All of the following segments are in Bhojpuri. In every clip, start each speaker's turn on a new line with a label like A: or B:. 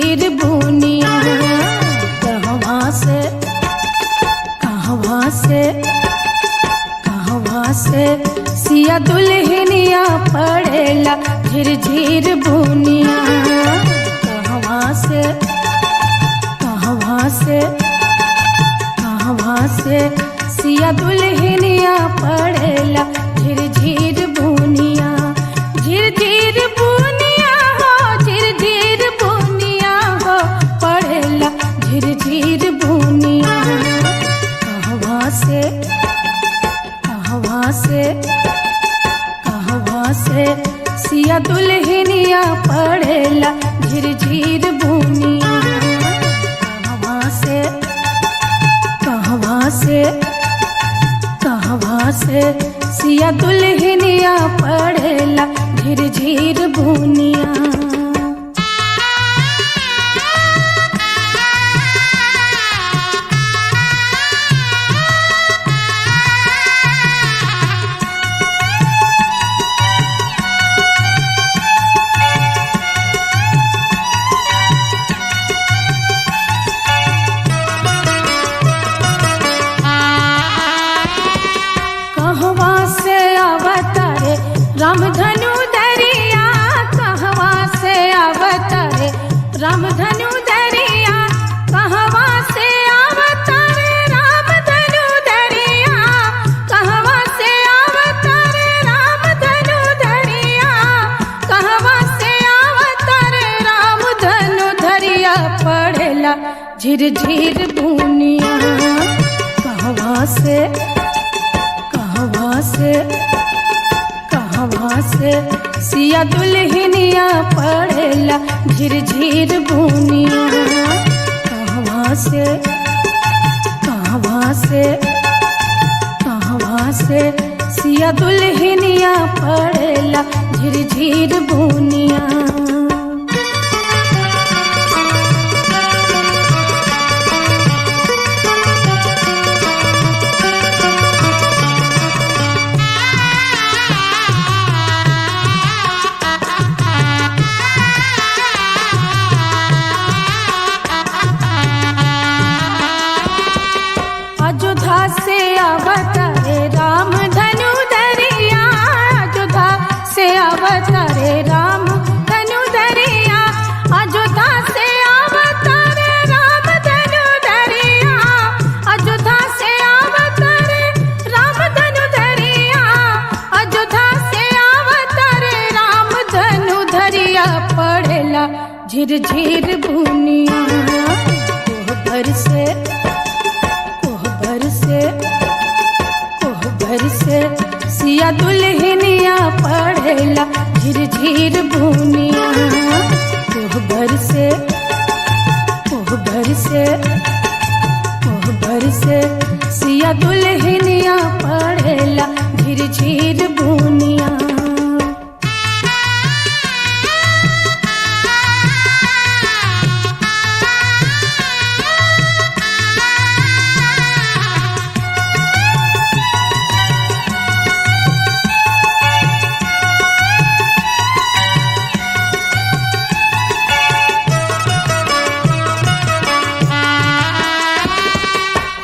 A: झिरझिर बुनिया। कहवा से कहवा से कहवा से सिया दुल्हनिया पड़ेला झिरझिर बुनिया। कहवा से कहवा से कहवा से सिया दुल्हनिया पड़ेला झिरझिर बुनिया। झिरझिर बुनिया हो झिरझिर बुनिया हो पड़ेला झिरझिर बुनिया। कहवा से कहवा से कहवा से सिया दुल्हनिया पड़ेला झिरझिर बुनिया। कहवा से कहवा से कहवा से सिया दुल्हनिया पड़ेला झिरझिर बुनिया। कहवा से अवतारे रामधनु दरिया। कहवा से अवतारे रामधनु दरिया। कहवा से अवतारे रामधनु दरिया। कहवा से अवतारे रामधनु दरिया। कहवा से अवतारे रामधनु दरिया पड़ेला झिरझिर बुनिया। कहवा से कहवा से कहवा से सिया दुल्हनिया पड़ेला झिरझिर बुनिया। कहवा से कहवा से कहवा से सिया दुल्हनिया पड़ेला झिरझिर बुनिया। अयोध्या से अवतारे रामधनु दरिया। अयोध्या से अवतारे रामधनु दरिया। अयोध्या से अवतारे रामधनु दरिया। अयोध्या से अवतारे रामधनु दरिया। अयोध्या से अवतारे रामधनु दरिया पड़ेला झिरझिर बुनिया। कोहबर से कोहबर से सिया दुल्हनिया पड़ेला झिरझिर बुनिया। कोहबर से कोहबर से कोहबर से सिया दुल्हनिया पड़ेला झिरझिर बुनिया।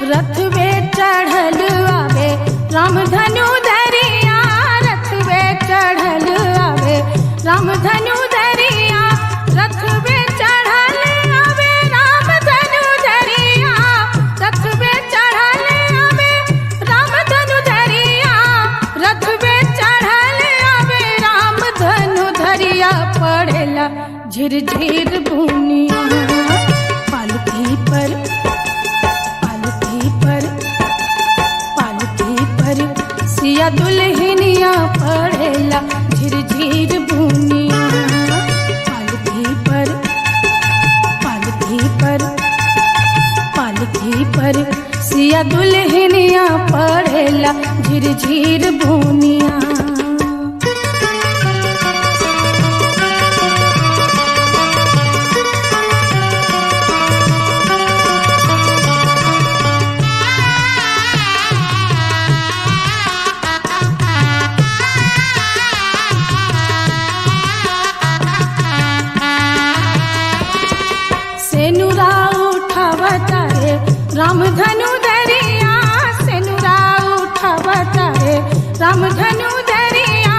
A: रथ वे चढ़ल आवे रामधनु दरिया। रथ वे चढ़ल आवे रामधनु दरिया। रथ वे चढ़ल आवे रामधनु दरिया। रथ वे चढ़ल आवे रामधनु दरिया। रथ वे चढ़ल आवे रामधनु दरिया पड़ेला झिरझिर बुनिया। पालकी पर सिया दुल्हनिया पड़ेला झिरझिर बुनिया। पालकी पर पालकी पर सिया दुल्हनिया पड़ेला झिरझिर बुनिया। रामधनु दरिया सेनुरा उठावता रे, रामधनु दरिया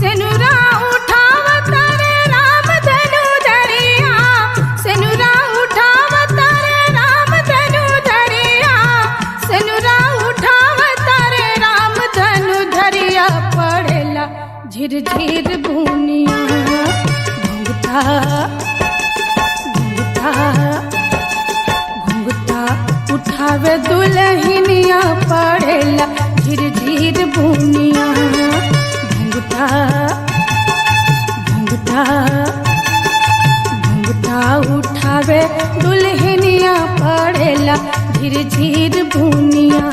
A: सेनुरा उठावता रे, रामधनु दरिया सेनुरा उठावता रे, रामधनु दरिया सेनुरा उठावता रे, रामधनु दरिया पड़ेला झिर झिर बुनिया। घुंघटा घुंघटा घुंघटा उठावे दुल्हनिया पड़ेला झिर झिर बुनिया। घुंघटा घुंघटा घुंघटा उठावे दुल्हनिया पड़ेला झिर झिर बुनिया।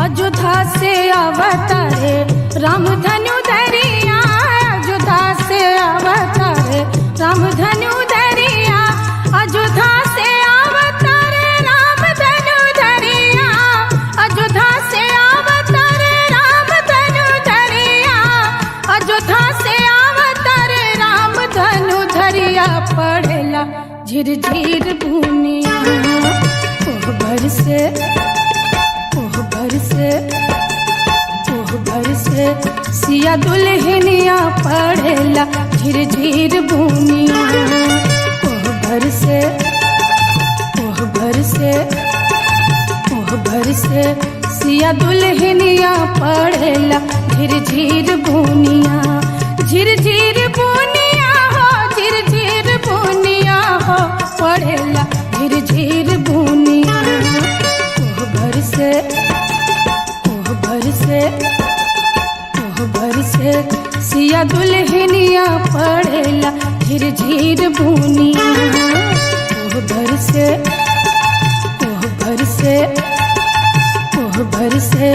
A: अयोध्या से अवतारे रामधनु दरिया, अयोध्या से अवतारे रामधनु दरिया, अयोध्या से अवतारे रामधनु दरिया, अयोध्या से अवतारे रामधनु दरिया, अयोध्या से अवतारे रामधनु दरिया पड़ेला झिर झिर बुनिया। कोहबर से कोहबर से सिया दुल्हनिया पड़ेला झिर झिर बुनिया। कोहबर से सिया दुल्हनिया पड़ेला झिर झिर बुनिया। झिर झिर बुनिया हो, झिर झिर बुनिया हो पड़ेला झिर झिर बुनिया। कोहबर से सिया दुल्हनिया पड़ेला झिर झिर बुनिया। कोहबर से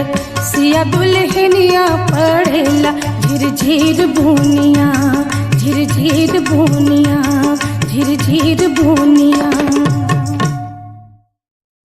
A: सिया दुल्हनिया पड़ेला झिर झिर बुनिया। झिर झिर बुनिया, झिर झिर बुनिया।